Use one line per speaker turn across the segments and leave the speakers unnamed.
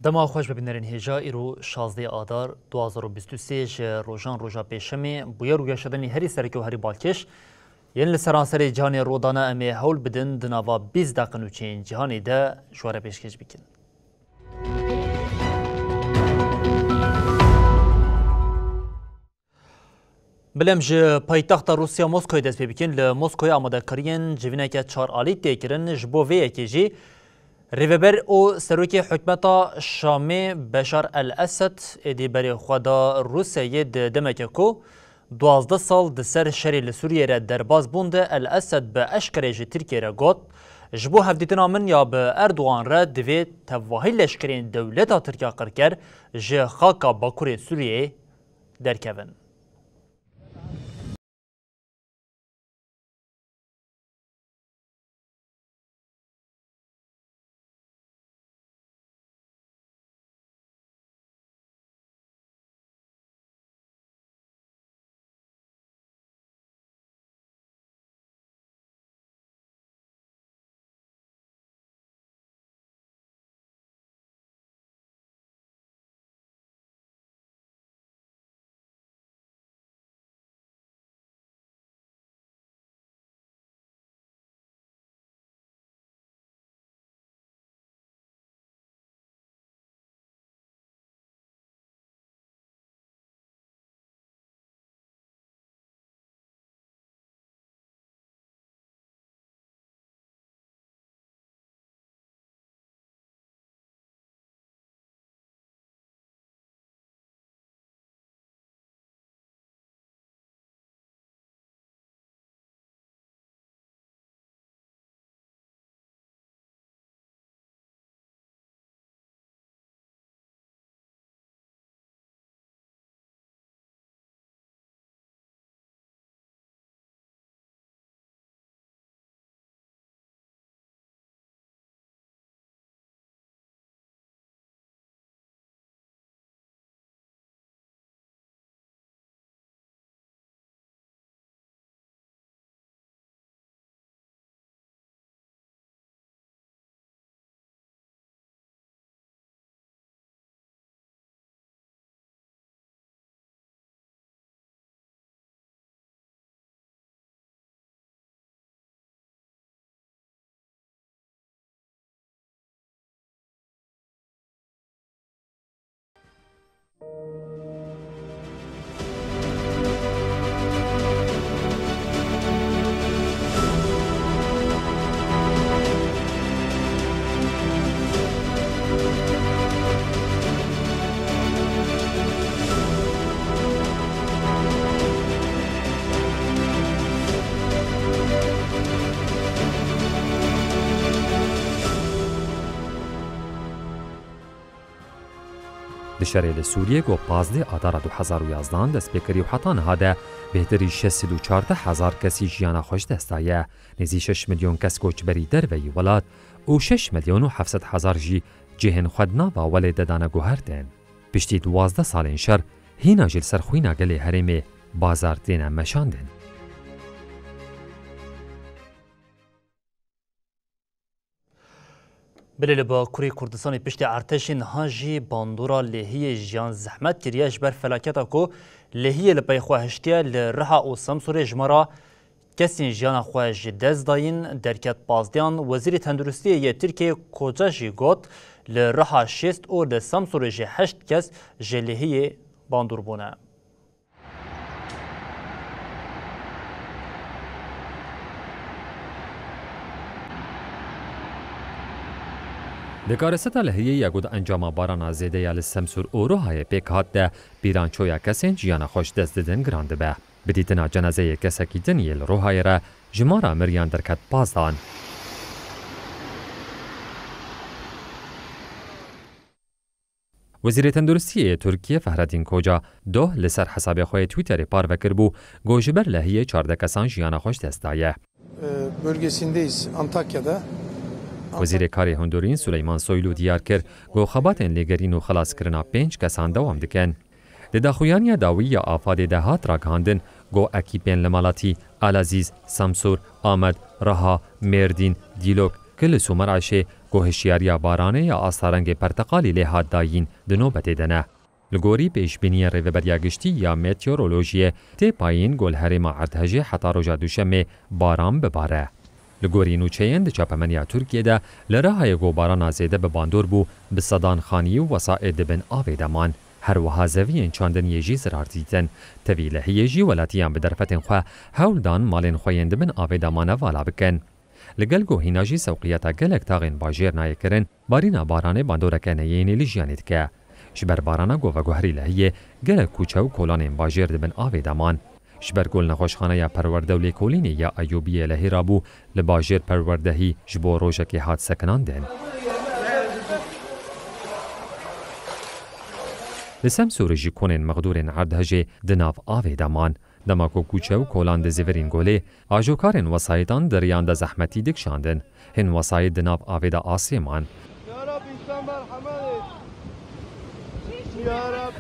دما خوش ببینرین هجا ایرو 16 آذار 2023 روزان روزا پیشمی بویا رویا شدنی هری سرکی و هری بالکش یعنی لسرانسری جهانی رودانه امی هول بدن دناوا 20 دقیقه چین جهانی ده جواره پیشکش بکن. بلم جه پایتخت روسیا مسکوی دست بکن لمسکوی آماده کارین جوینه که 4 آلی تکرن جبو وی اکیجی ریوبر او سروکی حکمتا شامی بشار الاسد ادی بری خدا روسیه دمکه کو 12 سال دسر شری لسوریه را درباز بونده الاسد به اشکره جه ترکیه را گوت جبو هفدیتنا من یا به اردوغان را دوی تواهی لشکرین دولتا ترکیه قرکر جه خاکا باکور سوریه درکون.
دشاره لسوریه گو 15 آذار 2011 دست بکری و حتی نهاده بهتری 614,000 کسی جیانا خوش دستایه نزی 6 میلیون کس کوچبری دروی ولات و 6 میلیون و 700,000 جی جهن خودنا و ولید دانه گوهردن. پشتی 12 سالین شر هینا جل سرخوینا گلی هرمی بازار دینه مشاندن.
بله با کوری کردستان پشت ارتش نهاجی باندورا لهی جان زحمت کریش بر فلاکتا کو لهی لپای خواهشتیا لرها او سمسور جمارا کسین جان خواهش دز داین درکت بازدیان وزیر تندرستی یه ترکیه کجا جی گوت لرها 6 او لسمسور جی 8 کس جلهی باندور بونه.
دکارستا لهیه یگود انجام بارانا زیده یا لسمسور اورو های پیک هات ده بیرانچویا کسین جیانا خوش دست ددن گرانده به. بدیتنا جنازه کسکی دنیل روحای را جمارا مریان درکت پازدان. وزیر تندرستی ترکیه فهرالدین کوچا دو لسر حساب خوی توییتر پار وکر بو گوجبر لهیه 14 کسان جیانا خوش دستایه.
Bölgesindeyiz Antakya'da.
وزیر کاری هندورین سلیمان سویلو دیار کرد گو خباتن لگرین و خلاص کرنا 5 کسان دوام دکن. لداخویانی داوی یا آفاد دهات را گاندن گو اکیپین لمالاتی آلازیز، سمسور، آمد، رها، مردین، دیلوک کل سومر عشه گو هشیاریا بارانه یا آستارنگ پرتقالی لحاد داین دنو بتیدنه. لگوری پیشبینی ریوبریا گشتی یا متیورولوژیه تی پایین گل هرما عردهجه حتی روژا دوشمه باران بباره. لگوری نوچهین ده چاپمنیا ترکیه ده لراهای گو باران زیده بباندور بو بصدان خانی و وسائد بن آویدمان. هر وها زوین چاندن یجی زرار دیدن طویله یجی ولاتیان به درفتن خواه هولدان مالین خویند بن آویدمانه والا بکن. لگل گو هیناجی سوقیتا گلک تاغین باجیر نای کرن بارینا بارانه باندورکه نیینی لیجیانید که. شبر بارانا گو و گوهری لحیه گلک کوچه و کولان باجیر دبن آویدمان. شبر گل نخوشخانه یا پرورده و لیکولینی یا ایوبیه لحی رابو لباجیر پروردهی جبو روژه که هات سکنان دن. لسم سورجی کنن مقدورن عردهجه دناف آوه دامان. دماکو کوچه و کولان ده زیورین گوله آجوکارن وسایتان دریان ده زحمتی دکشاندن. هن وسایت دناف آوه ده آسیمان.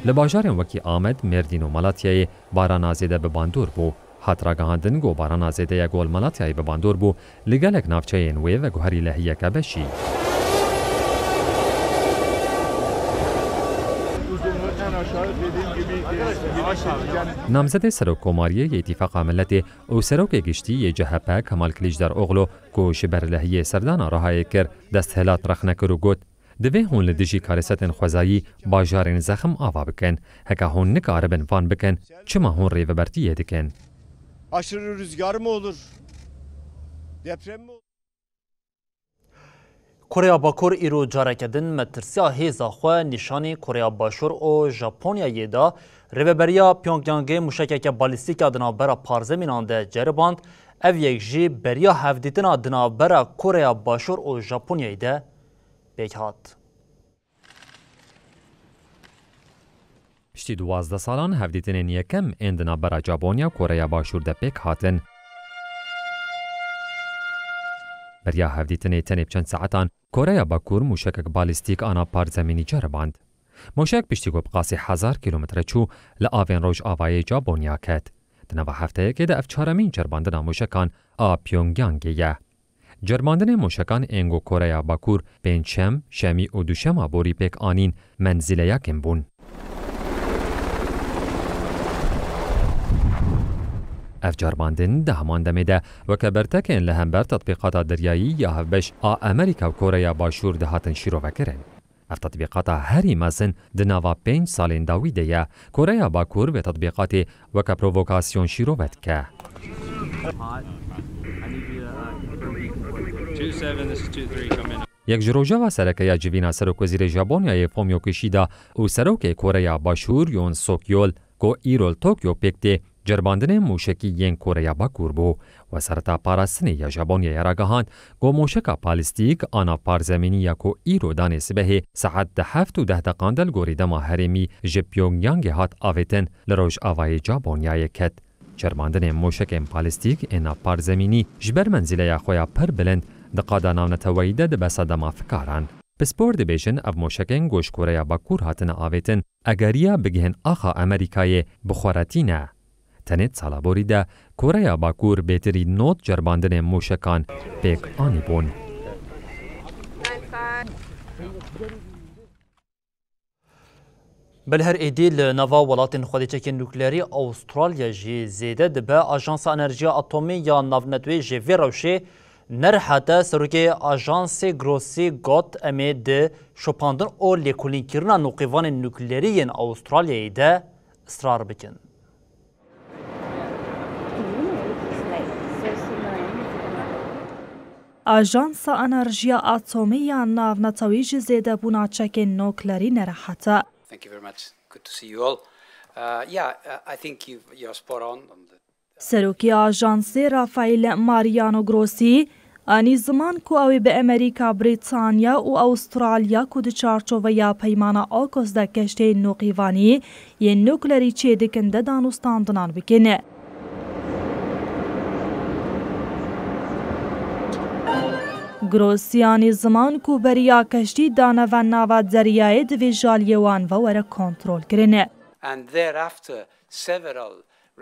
لباجارن وکی آمد مردین و ملاتیای باران آزیده بباندور بو. هات گاهاندن گو باران آزیده یا گول ملاتیای بباندور بو لگلک نافچه نوی و گوهری لحیه که بشی. نامزد سروکوماری اتفاق ملت او سروک گشتی جهپه کمال کلیجدار اغلو کوش بر لحیه سردان راهای کر دست هلات رخنک رو گوت دوی هون لدجی کارستن خوزایی باجارین زخم آوا بکن هکا هون نکاربن فان بکن چما هون ریو برتیه دکن.
Aşırı rüzgar mı olur? Deprem mi olur?
کره باکور ایرو جارکدن مترسیا هیزا خو نشانی کره باشور او ژاپنیا یدا ریوبریا پیونگیانگ موشکک بالیستیک ادنا برا پارزمینان ده جرباند او یک جی بریا هفدیتن ادنا برا کره باشور او ژاپنیا ده بکهات.
پشتی 12 سالان هفدیتن یکم اندنا برا ژاپنیا کره باشور ده پک هاتن. بریا هفدیتن تنب چند ساعتان کره باکور موشکک بالیستیک آنا پارزمینی جرباند. موشک پشتی گو بقاسی 1000 کیلومتر چو لآوین روش آوای ژاپنیا کت. دنوا هفته که ده اف چهارمین جرباندن موشکان آ پیونگیانگیه. جرباندن موشکان انگو کره باکور پنجشنبه، شنبه و دوشنبه بوری پک آنین منزله یکم بون. اف جرباندن ده همان دمیده و که برتکن لهمبر تطبیقات دریایی یا هفبش امریکا و کره باشور ده هاتن شیرو وکرن. اف تطبیقات هری مزن ده نوا 5 سالین داویده یا کره باکور و تطبیقات و که پرووکاسیون شیرو وکه. یک جروجه و سرکه جوینا سروک وزیر ژاپنیا فومیو کیشیدا و سروک کره باشور یون سوکیول کو ایرول توکیو پکته جرباندن موشکی ین کره باکور بو و سرتا پاراستنی یا ژاپنیا راگهاند گو موشکا پالیستیک آنا پارزمینی یا کو ایرو دانه سبه ساعت 7 و 10 دقاندل گوری دما هرمی ژپیونگیانگ هات آویتن لروج آوای ژاپنیا کت. جرباندن موشک پالیستیک اینا پارزمینی جبر منزله یا خویا پر بلند دقادا ناونتویده ده بسادما فکاران. پسپور دبیشن او موشکن گوش کره باکور هاتن آویتن اگریا بگهن آخا امریکای بخوراتی نه. تنت سالا بوریده کره باکور بهتری نوت جرباندن موشکان پیک آنی بون.
بلهر ایدیل نوا ولاتن خودچک نوکلری استرالیا جی زیده دبه آژانس انرژی اتمی یا ناونتوی جوی روشه نرحته سروکه آژانس گروسی گوت امید شپاندن او لیکولین کرنا نوقیوان نوکلری استرالیا ده اصرار بکن.
آژانس انرژی اتمی یا ناونتوی جی زیده بوناچک نوکلری نرحته.
Thank you very much. Good to see you all. I think you're spot on.
سروکی آژانس رافائیل ماریانو گروسی آنی زمان کو اوی به امریکا بریتانیا و استرالیا کو دچارچوه یا پیمانا آکوس دا کشته نوقیوانی یه نوکلری چه دکنده دانوستاندنان بکنه. گروسیانی زمان کو بریا کشتی دانه و نواد زریعه دویجالیوان و وره کنترول کرنه.
And thereafter, several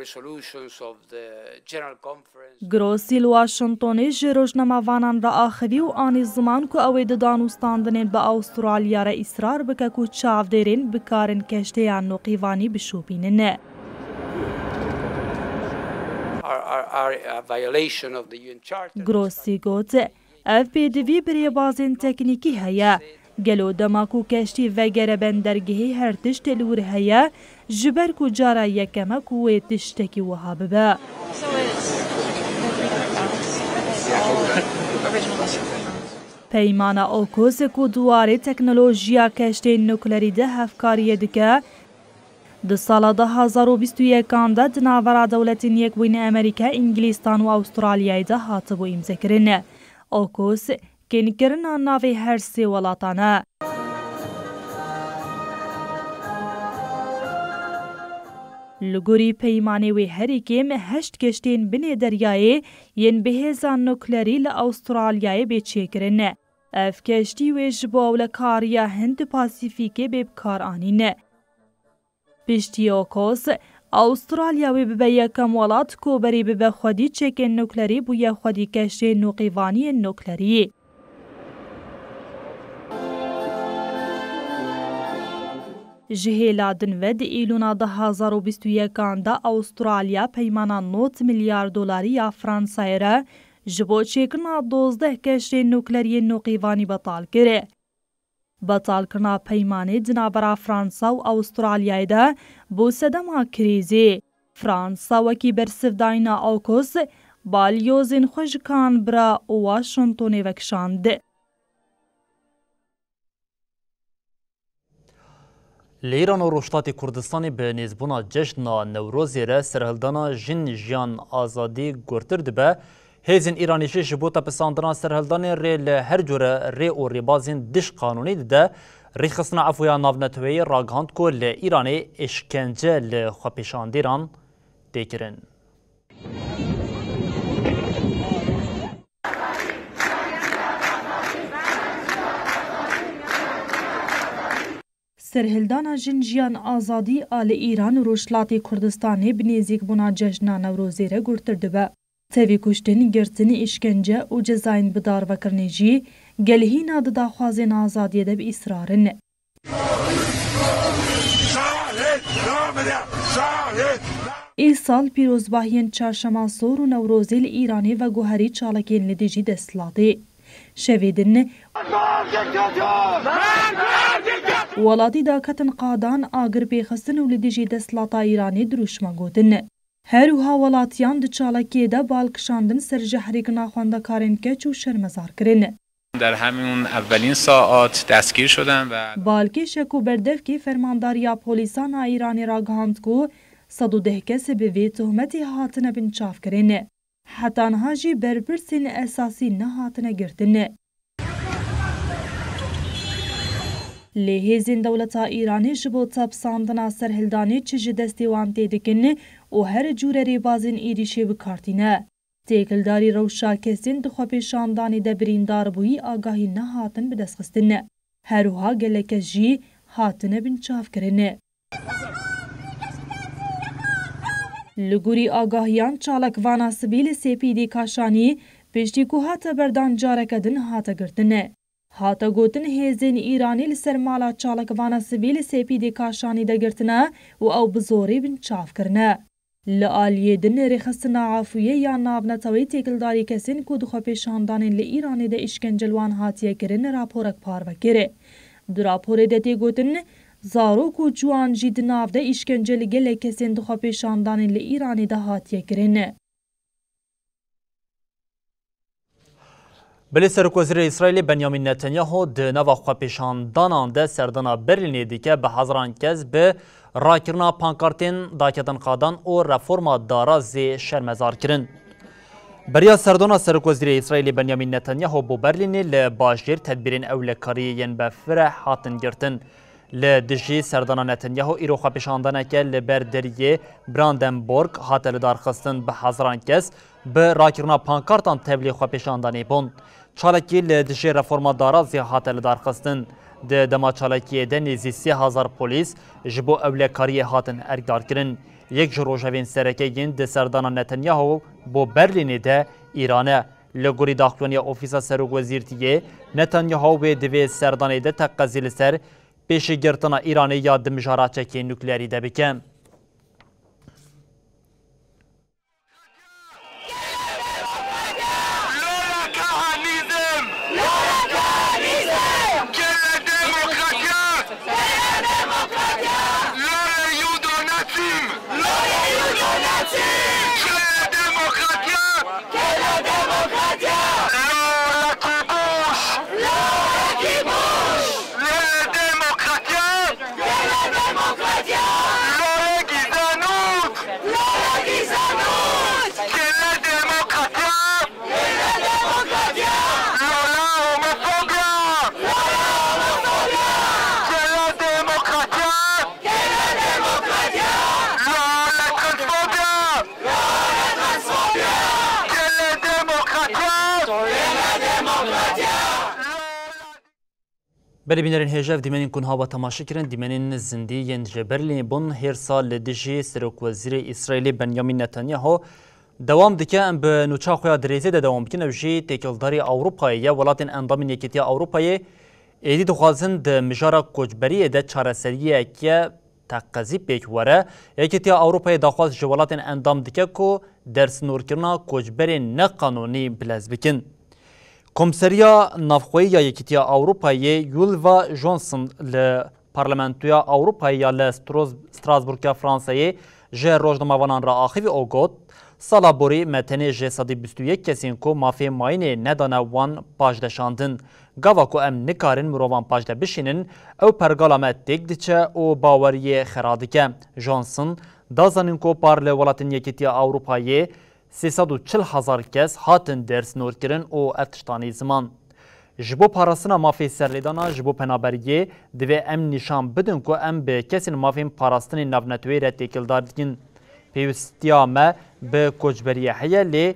resolutions of the General Conference.
گروسی لواشنطونی جروجنما وانان را آخوی و آنی زمان کو اوید دانوستاندنین با استرالیا را اصرار بکه کو چاو دیرین بکارن کشته یا نوقیوانی بشوبیننه.
Our violation of the UN Charter.
گروسی گوته اف پیدوی بری بازین تکنیکی هیا گلو دماکو کشتی وگره بندرگهی هر تشت لور هیا جبر کو جارا یکمه کوی تشتکی وها ببا. پیمانا اوکوز کو دواره تکنولوژیا کشتی نوکلری ده هفکاریه دکه د سال 2021 دا دناورا دولتین یک وین امریکا انگلیستان و استرالیای ده هاتبو امزه کرنه. اوکوس کنکرنا ناوی هر سی ولاتانه. لگوری پیمانه وی هری کم 8 کشتین بین دریایی ین بهزان نوکلری لأسترالیای بیچه کرنه. اف کشتی وی جباول کاریا هند پاسیفیکی بیب کار آنینه. پشتی اوکوس استرالیا وی به یکم ولات کوبری به خودی چک نوکلری بوی خودی کشتی نوقیوانی نوکلری. جهیلادن ود ایلونا 2021 دا استرالیا پیمانا 9 میلیارد دلاری یا فرانسای را جبو چکنا 12 کشتی نوکلری نوقیوانی بطال کره. بطال کرنا پیمانه جنابرا فرانسا و استرالیای ده بو سدما کریزی. فرانسا وکی برسف داینا اوکوس بالیوزین خوشکان برا واشنطونی وکشاند.
لیران و رشتات کردستانی به نزبونا جشن نوروزی را سرهلدانا جن جیان آزادی گرتر دبه هیزین ایرانیشی جبوتا پساندنا سرهلدانی ری لهر جوره ری و ریبازین دش قانونی ده ری خصنا عفویا ناونتوی راگهاند کو لإیرانی اشکنجه لخوپیشاندیران دیکرن.
سرهلدانا جنجیان آزادی آل ایران و روشلاتی کردستانی بنیزیک بنا جشنا نوروزی را گرتر دبه. تاوی کشتن گرتن اشکنجه و جزاین بدار و کرنیجی گلهی ناد داخوازین آزادی ده به اصرارن. ای سال پیروزباهین چارشما سور و نوروزی ایرانی و گوهری چالکین لدیجی دستلاتی. شویدن ولاتی دا کتن قادان آگر بیخستن و لدیجی دستلاتا ایرانی دروشما گوتن. هروها ولاتیان دچالکی دا بالکشاندن سر جهریک ناخوانده کارن کچ و شرمزار کرن.
در همین اولین ساعات دستگیر شدن و
بالکی شکو بردف کی فرمانداریا پولیسان ایرانی را گهاند کو 110 کس به وی تهمتی هاتنه بنچاف کرن. حتی انها جی برپرسین اساسی نه هاتنه گرتن. لهیزین دولتا ایرانی جبو تاب ساندنا سرهلدانی چج دستی وانتی دکن و هر جور ریبازین ایریشی بکارتینه. تیکلداری روشا کسین دخوا پیشاندانی ده بریندار بویی آگاهی نه هاتن بدست خستن. هروها گلک جی هاتنه بنچاف کرنه. لگوری آگاهیان چالک وانا سبیل سپیدی کاشانی پشتی کو هاتا بردان جارکدن هاتا گرتنه. هاتا گوتن هیزین ایرانی لسر مالا چالک وانا سبیل سپیدی کاشانی دا گرتنه و او بزوری بنچاف کرنه. لآلیه دن رخصنا عافویه یا نابنتوی تیکلداری کسین کو دخوا پیشاندانین لإیرانی دا اشکنجلوان هاتیه کرن راپورک پارو کره. دو راپور دتی گوتن زارو کو جوان جید ناو دا اشکنجل گله کسین دخوا پیشاندانین لإیرانی دا هاتیه کرن.
بلی سرکوزیر اسرائیل بنیامین نتانیاهو ده نوا خواپیشاندانان ده سردانا برلینی دیگه به هزاران کس به راکرنا پانکارتین داکتن قادان و رفورما دارازی شرمزار کرن. بریا سردانا سرک وزیر اسرائیل بنیامین نتانیاهو بو برلین ل باجیر تدبیرین اولکاریین به فرح هاتن گرتن ل دژی سردانا نتانیاهو ایرو خپشاندنه که ل بردریه براندنبورگ هاتل دارخستن به هزاران کس به راکرنا پانکارتان تبلیغ خپشاندنی بون چالکی ل دژی رفورما دارازی هاتل دارخستن د دما چالکی د نزی 3000 پلیس جبو اولکاری هاتن ارگدار کرن یک جروجوین سرکیین د سردانا نتانیاهو بو برلین ده ایرانه لگوری داخلونی اوفیسا سروک وزیرتیه نتانیاهو به دوی سردانه ده تقضیل سر پیش گرتنا ایرانی یا دمجارا چکی نوکلیری ده بکن. بله بینرین هجاف دیمنین کنها با تماشا کرن دیمنین زندی ین جبرلین بون هر سال دژی سروک وزیر اسرائیل بنیامین نتانیاهو دوام دکه ام به نوچا خویا دریزه ده دوام بکن اوجی تکلداری اوروپایی یا ولاتین اندامین یکیتی اوروپایی ایدی دخوازن ده مجارا کوچبری ده چارەسەریه که تقضی پیک وره یکیتی اوروپایی دخواز جوالاتین اندام دکه کو درس نورکرنا کوچبری نقانونی بلز بکن. کمسریا نافخویی یا یکیتیا اوروپایی یولوا جونسون لپارلمنتویا اوروپایی یا لستراسبورگیا فرانسایی جه روزنامه‌وانان را آخیو اوگوت سالا بوری متن جه 121 کسین کو مافی ماین ندانه وان پاجدشاندن گاوا کو ام نکارن مروان پاجده بشینن او پرگالامت دیگ دیچه او باوری خرادکه جونسون دازانین کو پارل ولاتین یکیتیا اوروپایی 340,000 کس هاتن درس نور کرن او اتشتانی زمان. جبو پاراسنا مافی سرلیدانا جبو پنابریه دوی ام نشان بدن که ام به کسی مافین پاراستنی نونتوی را تکلدار دکن. پیوستیامه به کجبریه حیه لی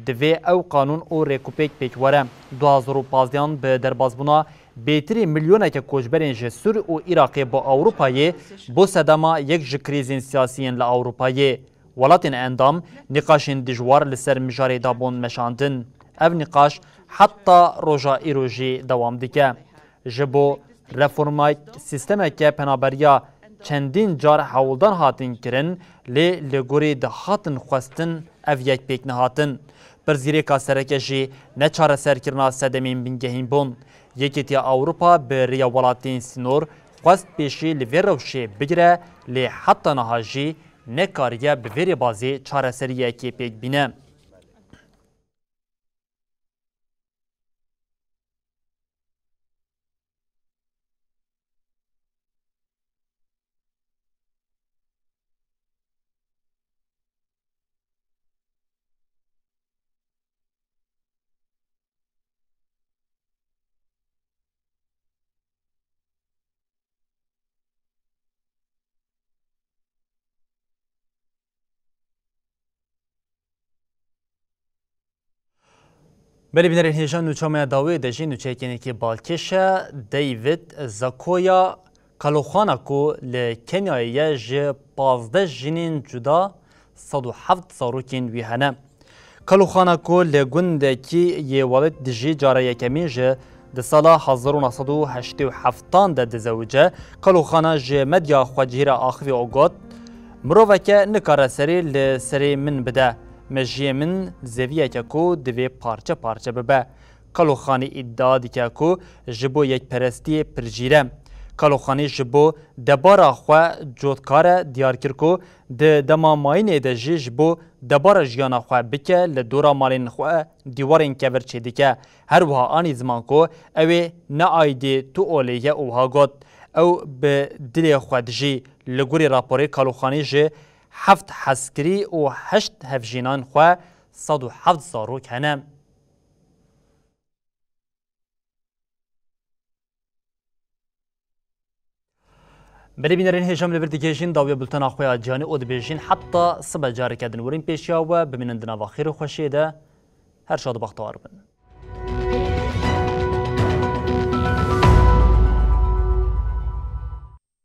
دوی او قانون او ریکوپیک پیک وره. 2015 به دربازبونا بیتری میلیونه که کجبرین جسور او عراقی با اوروپایی بو سدما یک جکریزین سیاسیین لأوروپایی. ولاتین اندام نقاشین دجوار لسر مجاری دابون مشاندن. او نقاش حتی روژا ایروژی دوام دیگه. جبو رفورمای سیستمه که پنابریا چندین جار حولدان هاتن کرن لی لگوری ده هاتن خواستن او یک پیک نهاتن. پر زیره که سرکشی نچاره سرکرنا سدمین بینگهین بون. یکیتی اوروپا به ریا ولاتین سینور خواست پیشی لوی روشی بگیره لی حتی نهاجی نکاریه به وری بازی چارەسەریه که پیک بینه. بله بینرین هیجان نوچامه داوی دژی نوچهکنی که بالکشه دیوید زاکویا کالوخانا کو لکنیایه جه 15 جنین جدا 107 ساروکین ویهنه. کالوخانا کو لگنده کی یه والد دژی جاره یکمین جه ده سالا 1987 ده دزوجه کالوخانا جه مدیا خواجهیر آخوی اوگوت مروفه که نکاره سری لسری من بده. مجیه من زویه که کو دوی پارچه پارچه ببه. کالوخانی ادعا دیگه کو جبو یک پرستی پرجیره. کالوخانی جبو دبارا خواه جودکاره دیار کر کو دما ماینه ده جبو دبارا جیانا خواه بکه لدورا مالین خواه دیوارین کور چه دیگه. هر وها آنی زمان کو اوی نه آیده تو اولیه اوها گود او به دل خواه دجی لگوری راپوری کالوخانی جه 7 حسکری و 8 هفجینان خواه 107 زاروک هنه. بلی بینرین هجام لبردیگیشین داوی بلتن آخوی جانی او دبیجین حتی صبح جاری کردن ورین پیشیا و ببینندنا و خیر و خوشیده هر شاد بختوار بن.